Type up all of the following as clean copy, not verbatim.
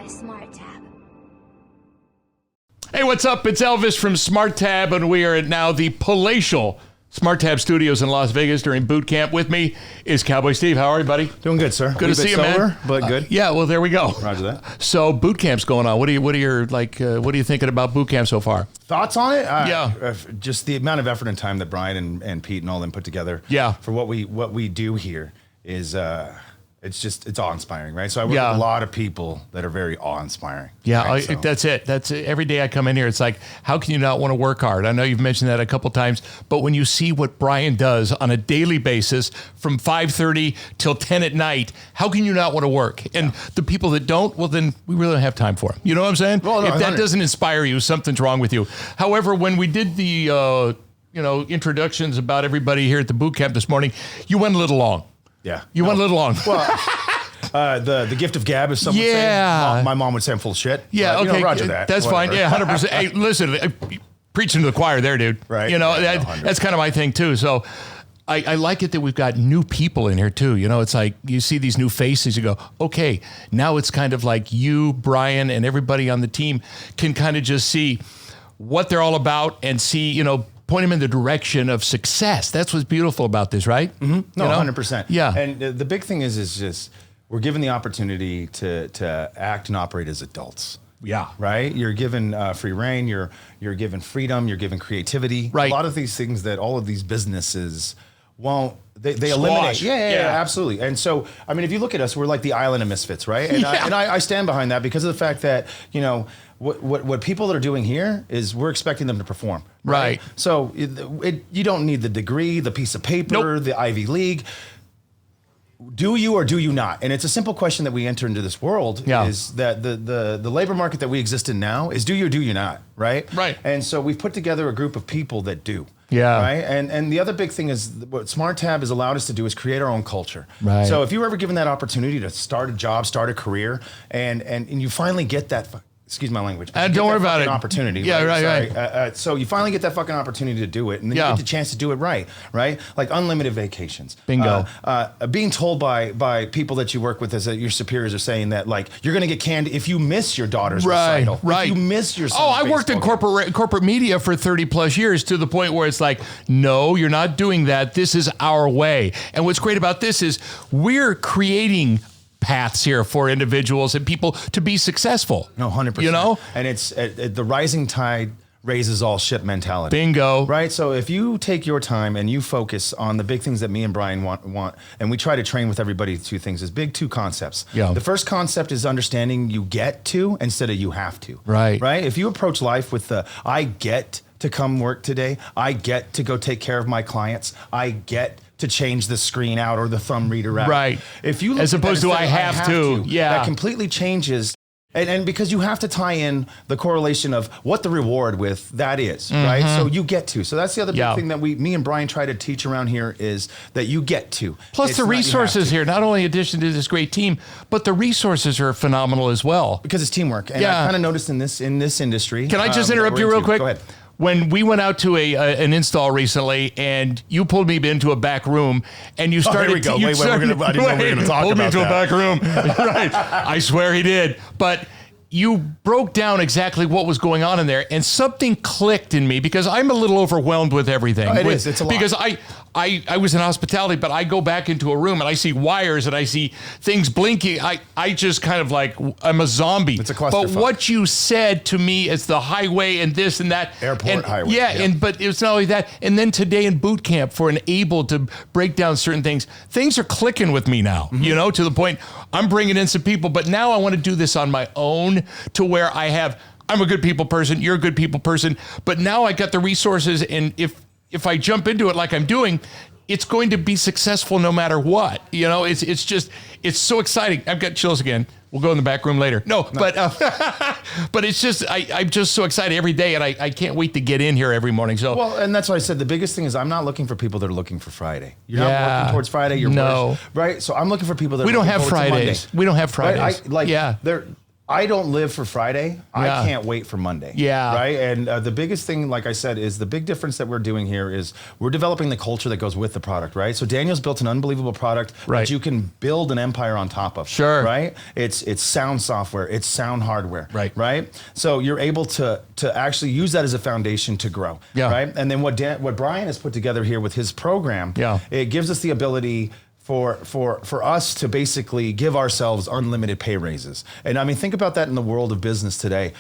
by SmartTab. Hey, what's up? It's Elvis from SmartTab, and we are at now the palatial SmartTab Studios in Las Vegas during boot camp. With me is Cowboy Steve. How are you, buddy? Doing good, sir. Good to see you, sober, man. But good. Yeah, well, there we go. Roger that. So boot camp's going on. What are you thinking about boot camp so far? Thoughts on it? Yeah. Just the amount of effort and time that Brian and Pete and all them put together. Yeah. For what we do here is it's awe-inspiring, right? So I work with a lot of people that are very awe-inspiring. Yeah, right? that's it. That's it. Every day I come in here, it's like, how can you not want to work hard? I know you've mentioned that a couple times, but when you see what Brian does on a daily basis from 5:30 till 10 at night, how can you not want to work? And the people that don't, well, then we really don't have time for them. You know what I'm saying? Well, no, if that 100. doesn't inspire you, something's wrong with you. However, when we did the introductions about everybody here at the boot camp this morning, you went a little long. Yeah. You went a little long. Well, the gift of gab, as someone would say. My mom would say I'm full of shit. Yeah, but, okay. Roger that. That's Whatever. fine. Yeah, 100%. Hey, listen, preaching to the choir there, dude. Right. You know, Yeah, that's kind of my thing, too. So I like it that we've got new people in here, too. You know, it's like you see these new faces. You go, okay, now it's kind of like you, Brian, and everybody on the team can kind of just see what they're all about and see, point them in the direction of success. That's what's beautiful about this, right? Mm-hmm. No, 100%. Yeah. And the big thing is just we're given the opportunity to act and operate as adults. Yeah. Right? You're given free reign. You're given freedom. You're given creativity. Right. A lot of these things that all of these businesses won't. They Squash. eliminate. Yeah, absolutely. And so, I mean, if you look at us, we're like the island of misfits, right? And, I stand behind that because of the fact that, what people are doing here is we're expecting them to perform. Right. So you don't need the degree, the piece of paper, the Ivy League. Do you or do you not? And it's a simple question that we enter into this world is that the labor market that we exist in now is do you or do you not, right? Right. And so we've put together a group of people that do. Yeah. Right. And the other big thing is what SmartTab has allowed us to do is create our own culture. Right. So if you were ever given that opportunity to start a job, start a career, and you finally get that. Excuse my language. Don't worry about it. Opportunity. Yeah, right. So you finally get that fucking opportunity to do it, and then you get the chance to do it right. Like unlimited vacations. Bingo. Being told by people that you work with as your superiors are saying that like you're going to get canned if you miss your daughter's recital. Right. If you miss your son's I worked in corporate media for 30 plus years to the point where it's like, no, you're not doing that. This is our way. And what's great about this is we're creating paths here for individuals and people to be successful. No, 100%. And it's the rising tide raises all ship mentality. Bingo. Right? So if you take your time and you focus on the big things that me and Brian want, and we try to train with everybody two things, is two concepts. Yeah. The first concept is understanding you get to instead of you have to. Right. Right? If you approach life with I get to come work today, I get to go take care of my clients, I get to change the screen out or the thumb reader out. Right. If you look as opposed to I have to. Yeah. That completely changes. And because you have to tie in the correlation of what the reward with that is, right? So you get to. So that's the other big thing that me and Brian try to teach around here is that you get to. Plus the resources here, not only in addition to this great team, but the resources are phenomenal as well. Because it's teamwork. And I kind of noticed in this industry. Can I just interrupt you real quick? Go ahead. When we went out to an install recently, and you pulled me into a back room, and you started. Here we go. I didn't know we were going to talk pulled about me into that. a back room. Right. I swear he did. But you broke down exactly what was going on in there, and something clicked in me because I'm a little overwhelmed with everything. It's a lot. Because I was in hospitality, but I go back into a room and I see wires and I see things blinking. I just kind of like, I'm a zombie. It's a clusterfuck. But what you said to me is the highway and this and that. Airport highway. Yeah, but it's not only that. And then today in boot camp for able to break down certain things are clicking with me now, to the point I'm bringing in some people, but now I want to do this on my own to where I'm a good people person, you're a good people person, but now I got the resources, and if I jump into it like I'm doing, it's going to be successful no matter what. It's so exciting. I've got chills again. We'll go in the back room later. No. But it's just, I'm just so excited every day, and I can't wait to get in here every morning. So well, and that's why I said the biggest thing is I'm not looking for people that are looking for Friday. You're not working towards Friday. You're right. So I'm looking for people that we don't have Fridays. We don't have Fridays. Right? I don't live for Friday. I can't wait for Monday. Yeah. Right. And the biggest thing, like I said, is the big difference that we're doing here is we're developing the culture that goes with the product. Right. So Daniel's built an unbelievable product that you can build an empire on top of. Sure. Right. It's sound software. It's sound hardware. Right. Right. So you're able to actually use that as a foundation to grow. Yeah. Right. And then what Brian has put together here with his program, it gives us the ability for us to basically give ourselves unlimited pay raises. And I mean, think about that in the world of business today.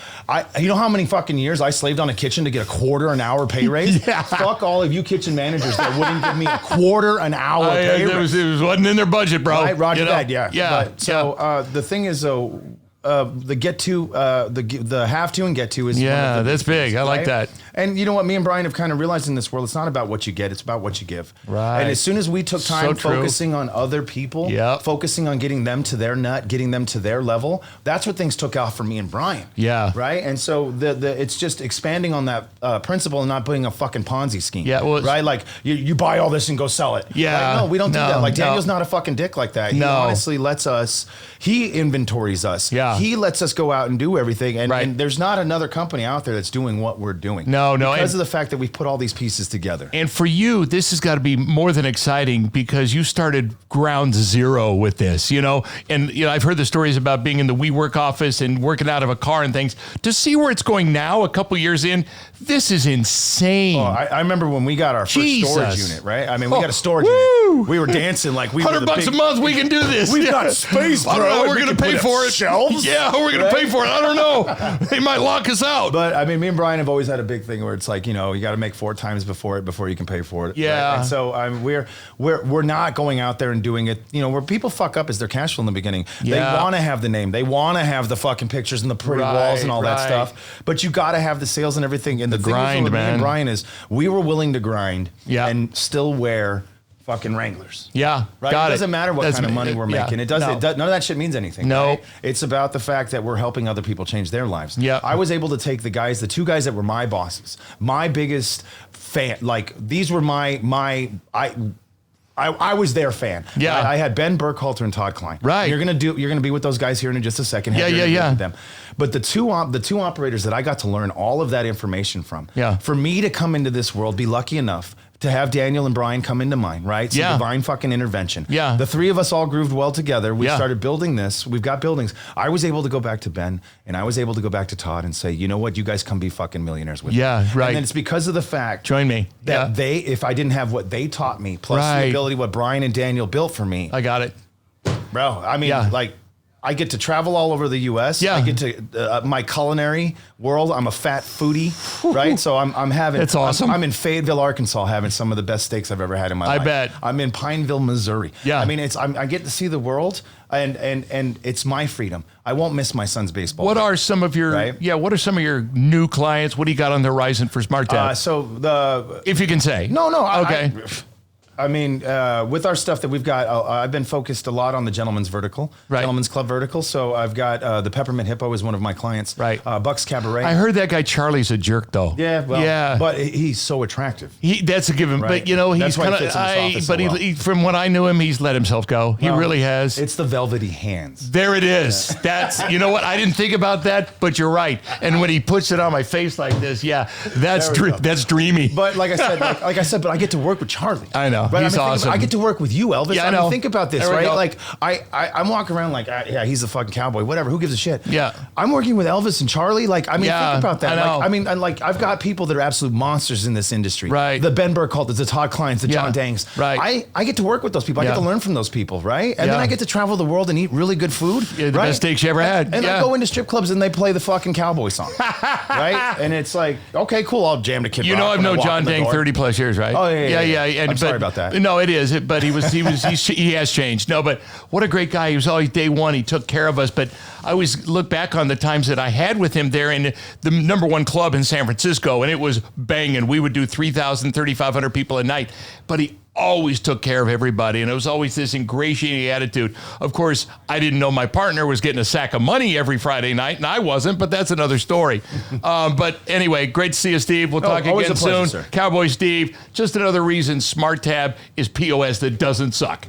You know how many fucking years I slaved on a kitchen to get a quarter an hour pay raise? Fuck all of you kitchen managers that wouldn't give me a quarter an hour pay raise. It wasn't in their budget, bro. Right, Roger that, Yeah. But, so the thing is though, the get to, the have to and get to is that's big. I like that. And you know what, me and Brian have kind of realized in this world, it's not about what you get, it's about what you give. Right. And as soon as we took time focusing on other people, focusing on getting them to their nut, getting them to their level, that's what things took off for me and Brian. Yeah. Right. And so it's just expanding on that principle and not putting a fucking Ponzi scheme. Yeah. Well, right. Like you buy all this and go sell it. Yeah. Right? No, we don't do that. Like Daniel's not a fucking dick like that. He honestly lets us. He inventories us. Yeah. He lets us go out and do everything. And there's not another company out there that's doing what we're doing. No. Because of the fact that we've put all these pieces together. And for you, this has got to be more than exciting because you started ground zero with this, and I've heard the stories about being in the WeWork office and working out of a car and things. To see where it's going now, a couple years in, this is insane. Oh, I remember when we got our first storage unit, right? I mean, we got a storage unit. We were dancing like we were $100 a month, we can do this. We've got space, bro. I don't know, we're going to pay for it. Shelves? Yeah, we're going to pay for it. I don't know. They might lock us out. But I mean, me and Brian have always had a big thing where it's like, you got to make 4 times before you can pay for it. Yeah. Right? And so we're not going out there and doing it. Where people fuck up is their cash flow in the beginning. Yeah. They want to have the name. They want to have the fucking pictures and the pretty walls and all that stuff. But you got to have the sales and everything. And the grind, thing with man. me and Brian is we were willing to grind and still wear fucking Wranglers. Yeah. Right. It doesn't matter what kind of money we're making. It does. None of that shit means anything. No. Right? It's about the fact that we're helping other people change their lives. Yeah. I was able to take the 2 guys that were my bosses, my biggest fan. Like these were I was their fan. Yeah. I had Ben Burkhalter and Todd Klein. Right. You're gonna be with those guys here in just a second. Yeah. Them. But the two operators that I got to learn all of that information from. Yeah. For me to come into this world, be lucky enough to have Daniel and Brian come into mine, right? So divine fucking intervention. Yeah. The 3 of us all grooved well together. We started building this. We've got buildings. I was able to go back to Ben and I was able to go back to Todd and say, you know what? You guys come be fucking millionaires with me. Yeah, right. And then it's because of the fact. Join me. That if I didn't have what they taught me, plus the ability what Brian and Daniel built for me. I got it. Bro, I mean, I get to travel all over the U.S. Yeah. I get to my culinary world. I'm a fat foodie, right? So I'm having. It's awesome. I'm in Fayetteville, Arkansas, having some of the best steaks I've ever had in my life. I bet. I'm in Pineville, Missouri. Yeah. I mean, I get to see the world, and it's my freedom. I won't miss my son's baseball. What are some of your What are some of your new clients? What do you got on the horizon for SmartTab? If you can say. No. Okay. I mean, with our stuff that we've got, I've been focused a lot on the gentleman's vertical, gentleman's club vertical. So I've got the Peppermint Hippo is one of my clients. Right. Buck's Cabaret. I heard that guy Charlie's a jerk though. Yeah. Well, but he's so attractive. That's a given. Right. But he's kind of. But he, from what I knew him, he's let himself go. He really has. It's the velvety hands. There it is. Yeah. That's. You know what? I didn't think about that, but you're right. And when he puts it on my face like this, that's dreamy. But like I said, but I get to work with Charlie. I know. But he's awesome. I get to work with you, Elvis. Yeah, I know. Think about this, right? Like I'm walking around like, he's a fucking cowboy, whatever. Who gives a shit? Yeah. I'm working with Elvis and Charlie. Like, I mean, think about that. I know. Like, I've got people that are absolute monsters in this industry. Right. The Ben Burkhalters, the Todd Kleins, the John Dangs. Right. I get to work with those people. I get to learn from those people, right? And then I get to travel the world and eat really good food. The best steaks you ever had. And I go into strip clubs and they play the fucking Cowboy song, right? And it's like, okay, cool. I'll jam to Kid Rock. I've known John Dang 30 plus years, right? Oh yeah. And, sorry about that. No, it is. But he has changed. No, but what a great guy. He was always day one. He took care of us. But I always look back on the times that I had with him there in the #1 club in San Francisco, and it was banging. We would do 3,000, 3,500 people a night. But he always took care of everybody, and it was always this ingratiating attitude. Of course, I didn't know my partner was getting a sack of money every Friday night, and I wasn't, but that's another story. But anyway, great to see you, Steve. We'll talk again soon. Cowboy Steve, just another reason SmartTab is POS that doesn't suck.